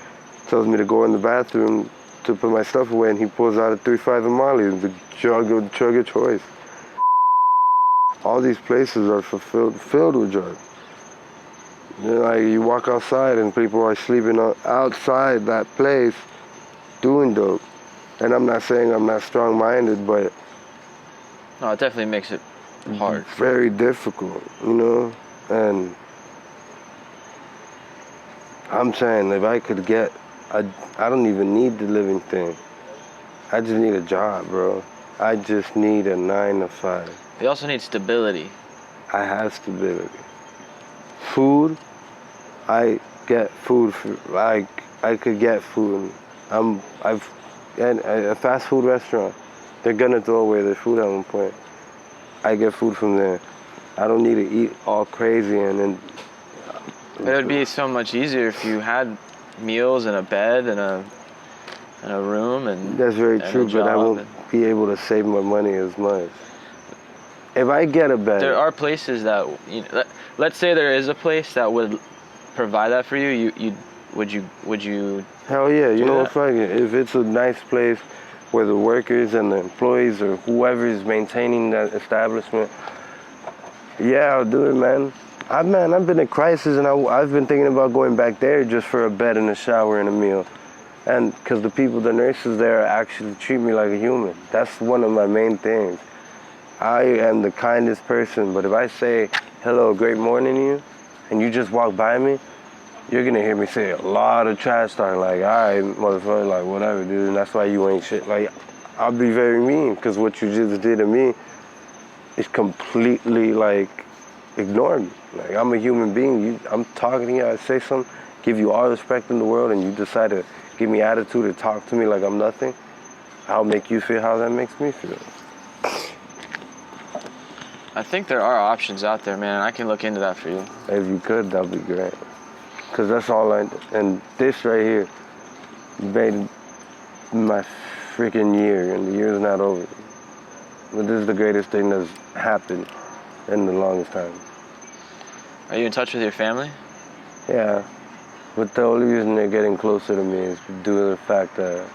tells me to go in the bathroom to put my stuff away, and he pulls out a 3-5 of Molly, the drug of choice. All these places are filled with drugs. You know, like, you walk outside and people are sleeping outside that place doing dope. And I'm not saying I'm not strong-minded, but... No, it definitely makes it hard. It's very difficult, you know? And I'm saying if I could get... I don't even need the living thing. I just need a job, bro. I just need a 9 to 5. You also need stability. I have stability. Food, I get food. I could get food. And a fast food restaurant, they're gonna throw away their food at one point. I get food from there. I don't need to eat all crazy and then... It would be so much easier if you had meals and a bed and a room and... That's very true, but I won't be able to save my money as much. If I get a bed... There are places that, you know, let's say there is a place that would provide that for you. Would you? Hell yeah, you know, if it's a nice place where the workers and the employees or whoever is maintaining that establishment Yeah, I'll do it, man. I've been in crisis, and I've been thinking about going back there just for a bed and a shower and a meal. And because the nurses there actually treat me like a human. That's one of my main things. I am the kindest person, but if I say, hello, great morning to you, and you just walk by me, you're gonna hear me say a lot of trash talk, like, all right, motherfucker, like, whatever, dude, and that's why you ain't shit. Like, I'll be very mean, because what you just did to me is completely, like, ignore me. Like, I'm a human being. I'm talking to you, I say something, give you all the respect in the world, and you decide to give me attitude or talk to me like I'm nothing. I'll make you feel how that makes me feel. I think there are options out there, man. I can look into that for you. If you could, that'd be great. Because that's all and this right here made my freaking year, and the year's not over. But this is the greatest thing that's happened in the longest time. Are you in touch with your family? Yeah, but the only reason they're getting closer to me is due to the fact that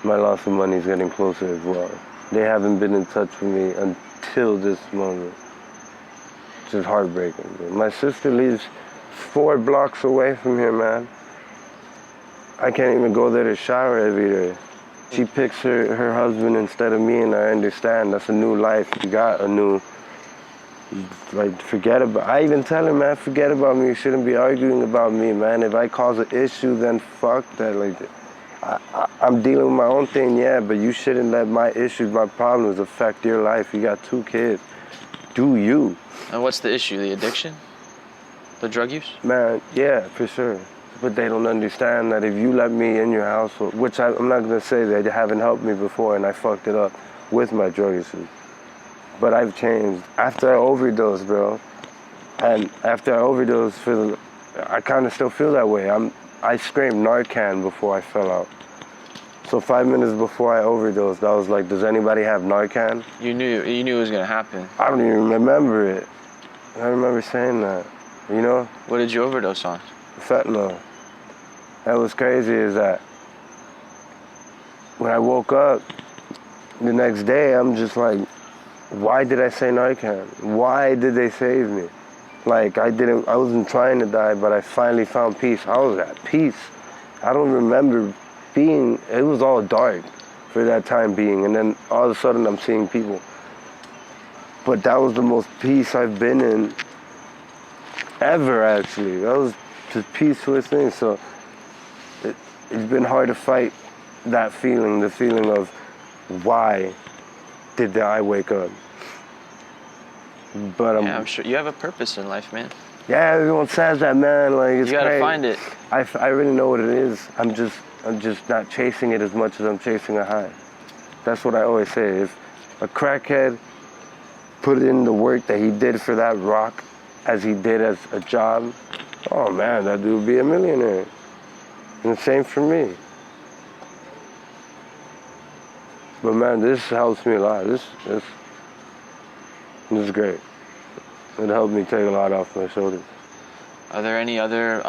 my loss of money is getting closer as well. They haven't been in touch with me until this moment, which is heartbreaking. My sister lives 4 blocks away from here, man. I can't even go there to shower every day. She picks her husband instead of me, and I understand that's a new life. You got a new, like, forget about, I even tell her, man, forget about me. You shouldn't be arguing about me, man. If I cause an issue, then fuck that. Like, I'm dealing with my own thing, yeah, but you shouldn't let my issues, my problems affect your life. You got 2 kids. Do you? And what's the issue? The addiction? The drug use? Man, yeah, for sure. But they don't understand that if you let me in your household, which I'm not going to say they haven't helped me before, and I fucked it up with my drug issues. But I've changed. After I overdosed, bro, and after I overdosed, I kind of still feel that way. I screamed Narcan before I fell out. So 5 minutes before I overdosed, I was like, does anybody have Narcan? You knew it was gonna happen. I don't even remember it. I remember saying that, you know? What did you overdose on? Fentanyl. That was crazy is that when I woke up the next day, I'm just like, why did I say Narcan? Why did they save me? Like, I wasn't trying to die, but I finally found peace. I was at peace. I don't remember it was all dark for that time being, and then all of a sudden I'm seeing people. But that was the most peace I've been in ever, actually. That was the peacefulest thing. So it's been hard to fight that feeling, the feeling of why did I wake up? But yeah, I'm sure you have a purpose in life, man. Yeah, everyone says that, man. Like, it's you gotta crazy. find it. I really know what it is. I'm just not chasing it as much as I'm chasing a high. That's what I always say. If a crackhead put in the work that he did for that rock as he did as a job, oh man, that dude would be a millionaire. And the same for me. But man, this helps me a lot. This is great. It helped me take a lot off my shoulders. Are there any other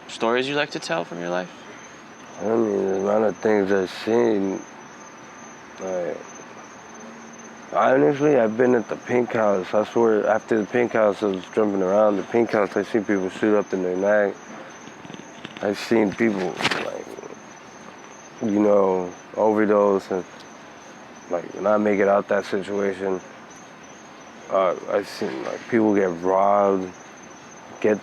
stories you'd like to tell from your life? I mean, the amount of things I've seen, like, honestly, I've been at the Pink House. I swear, after the Pink House, I was jumping around the Pink House. I've seen people shoot up in their neck. I've seen people, like, you know, overdose and, like, not make it out that situation. I've seen, like, people get robbed, get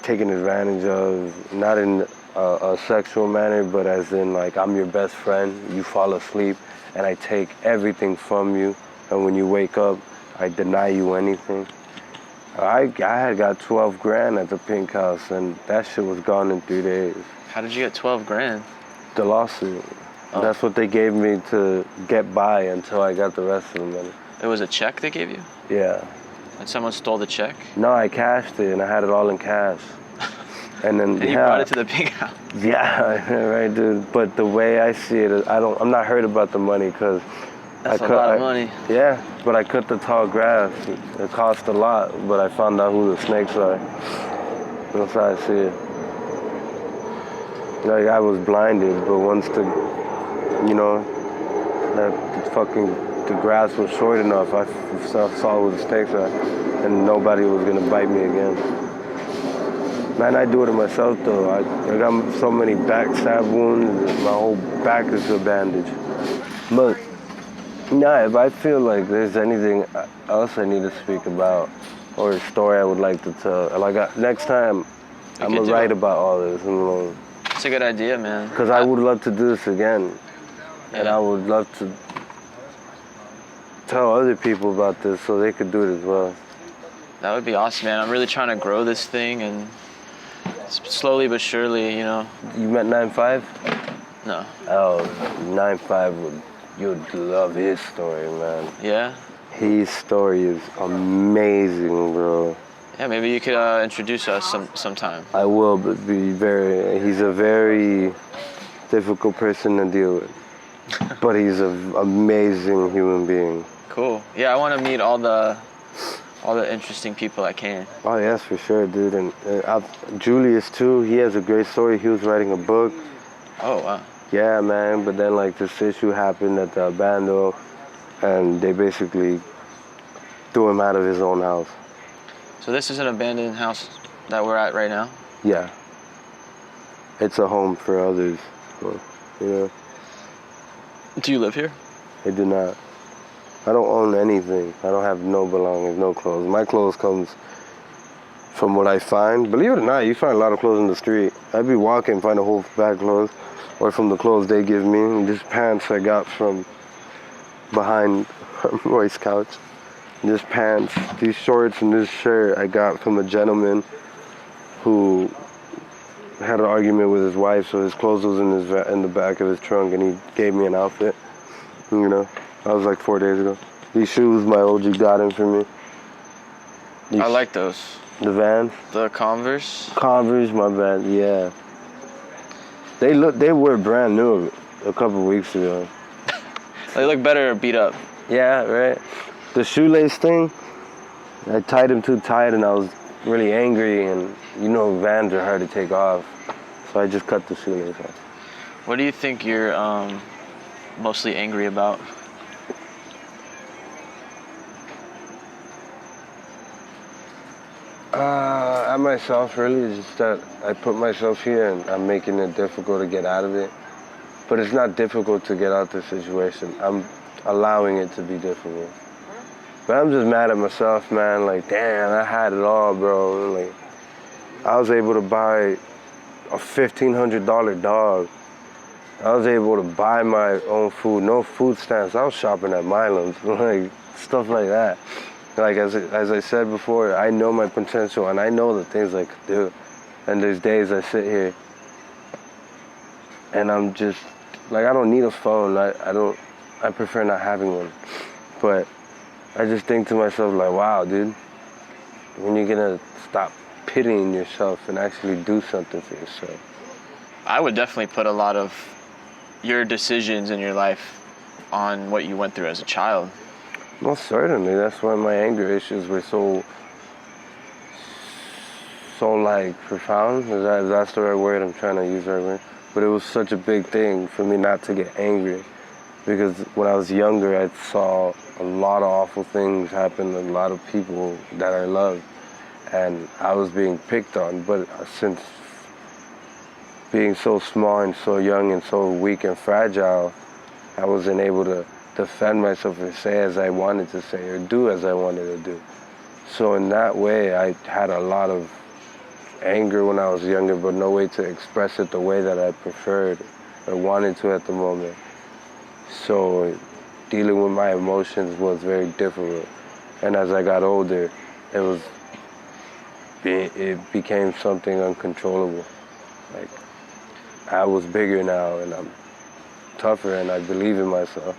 taken advantage of, not in a sexual manner, but as in, like, I'm your best friend, you fall asleep, and I take everything from you, and when you wake up, I deny you anything. I had got 12 grand at the Pink House, and that shit was gone in 3 days. How did you get 12 grand? The lawsuit. Oh. That's what they gave me to get by until I got the rest of the money. It was a check they gave you? Yeah. And someone stole the check? No, I cashed it, and I had it all in cash. And then and you brought it to the Pink House? Yeah, right, dude. But the way I see it, I'm not hurt about the money, because that's a lot of money. Yeah, but I cut the tall grass. It cost a lot, but I found out who the snakes are. That's how I see it. Like, I was blinded, but once you know, that fucking the grass was short enough. I saw where the snakes are, and nobody was gonna bite me again. Man, I do it myself though. I got so many backstab wounds. My whole back is a bandage. But nah, if I feel like there's anything else I need to speak about, or a story I would like to tell, like next time, I'm gonna write about all this. It's a good idea, man. Because I would love to do this again, and Yeah. I would love to tell other people about this so they could do it as well. That would be awesome, man. I'm really trying to grow this thing, and slowly but surely, you know. You met 9-5? No. Oh, 9-5 you'd love his story, man. Yeah? His story is amazing, bro. Yeah, maybe you could introduce us sometime. I will, but he's a very difficult person to deal with. But he's an amazing human being. Cool. Yeah, I want to meet all the interesting people I can. Oh yes, for sure, dude. And Julius too. He has a great story. He was writing a book. Oh wow. Yeah, man. But then like this issue happened at the abando, and they basically threw him out of his own house. So this is an abandoned house that we're at right now? Yeah. It's a home for others. So, you know. Do you live here? I do not. I don't own anything. I don't have no belongings, no clothes. My clothes comes from what I find. Believe it or not, you find a lot of clothes in the street. I'd be walking, find a whole bag of clothes, or from the clothes they give me. And just pants I got from behind Roy's couch. Just pants, these shorts, and this shirt I got from a gentleman who had an argument with his wife, so his clothes was in the back of his trunk, and he gave me an outfit. You know, that was like 4 days ago. These shoes my OG got him for me. I like those. The Vans. The Converse. Converse, my bad. Yeah. They were brand new a couple weeks ago. They look better beat up. Yeah, right. The shoelace thing, I tied them too tight, and I was really angry, and you know Vans are hard to take off, so I just cut the shoelace off. What do you think you're mostly angry about? At myself, really. Just that I put myself here, and I'm making it difficult to get out of it. But it's not difficult to get out the situation. I'm allowing it to be difficult. But I'm just mad at myself, man. Like, damn, I had it all, bro. Like, I was able to buy a $1,500 dog. I was able to buy my own food, no food stamps. I was shopping at Milam's, like stuff like that. Like as I said before, I know my potential, and I know the things I could do. And there's days I sit here, and I'm just like, I don't need a phone. I prefer not having one. But I just think to myself, like, wow, dude, when you're gonna stop pitying yourself and actually do something for yourself? I would definitely put a lot of your decisions in your life on what you went through as a child. Most certainly. That's why my anger issues were so like profound. Is that's the right word? I'm trying to use the right word. But it was such a big thing for me not to get angry, because when I was younger, I saw a lot of awful things happen to a lot of people that I loved, and I was being picked on. But since being so small and so young and so weak and fragile, I wasn't able to defend myself or say as I wanted to say or do as I wanted to do. So in that way, I had a lot of anger when I was younger, but no way to express it the way that I preferred or wanted to at the moment. So dealing with my emotions was very difficult. And as I got older, it became something uncontrollable. Like, I was bigger now, and I'm tougher, and I believe in myself.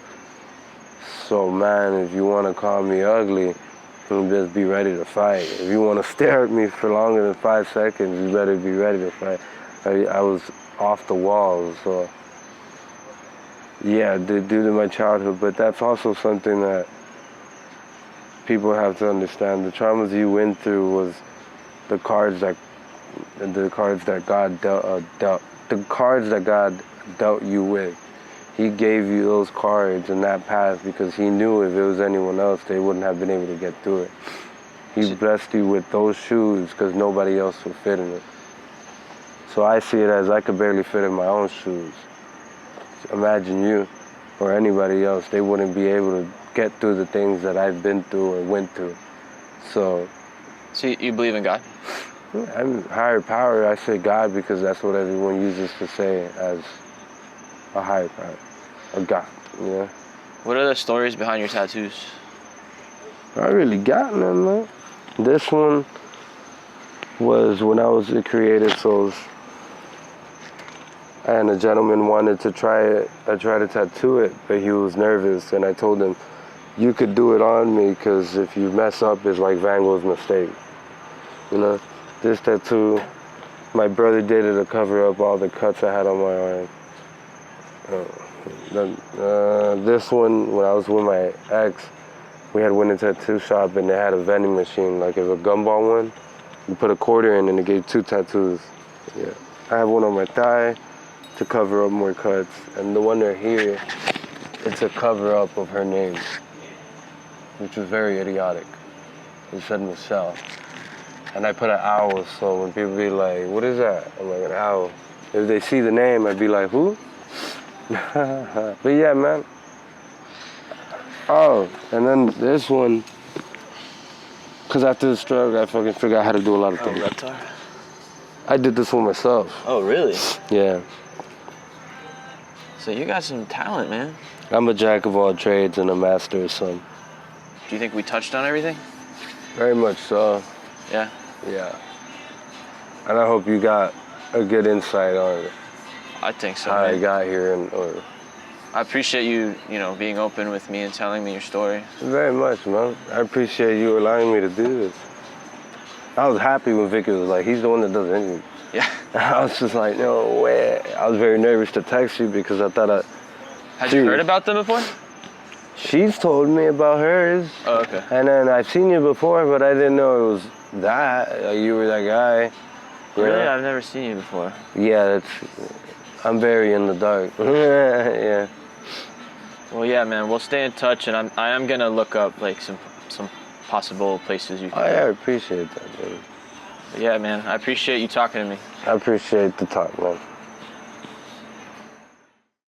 So man, if you want to call me ugly, then just be ready to fight. If you want to stare at me for longer than 5 seconds, you better be ready to fight. I was off the walls, so yeah, due to my childhood. But that's also something that people have to understand. The traumas you went through was the cards that God dealt you with. he gave you those cards and that path because he knew if it was anyone else, they wouldn't have been able to get through it. He blessed you with those shoes because nobody else would fit in it. So I see it as I could barely fit in my own shoes. Imagine you or anybody else, they wouldn't be able to get through the things that I've been through or went through. So you believe in God? I'm higher power. I say God because that's what everyone uses to say as a higher power, a God, you know? What are the stories behind your tattoos? I really got none, man. This one was when I was a Creative Souls, and a gentleman wanted to try it. I tried to tattoo it, but he was nervous, and I told him, you could do it on me, because if you mess up, it's like Van Gogh's mistake. You know, this tattoo, my brother did it to cover up all the cuts I had on my arm. This one, when I was with my ex, we had went to a tattoo shop and they had a vending machine, like it was a gumball one. You put a quarter in and it gave 2 tattoos. Yeah, I have one on my thigh to cover up more cuts, and the one right here, it's a cover up of her name, which was very idiotic. It said Michelle. And I put an owl, so when people be like, what is that? I'm like, an owl. If they see the name, I'd be like, who? But yeah, man. Oh, and then this one, because after the stroke, I fucking figured out how to do a lot of things. Reptar? I did this one myself. Oh, really? Yeah. So you got some talent, man. I'm a jack of all trades and a master of some. Do you think we touched on everything? Very much so. Yeah? Yeah. And I hope you got a good insight on I think so, how man. I got here or I appreciate you, being open with me and telling me your story. very much, man. I appreciate you allowing me to do this. I was happy when Vicky was like, he's the one that does anything. Yeah. I was just like, no way. I was very nervous to text you because I thought Had you heard about them before? She's told me about hers. Oh, okay. And then I've seen you before, but I didn't know it was that. Like, you were that guy. Really? Yeah. I've never seen you before. Yeah, I'm very in the dark. Yeah. Well, yeah, man. We'll stay in touch, and I am gonna look up like some possible places you can. Oh, yeah, I appreciate that, baby. But yeah, man. I appreciate you talking to me. I appreciate the talk, man.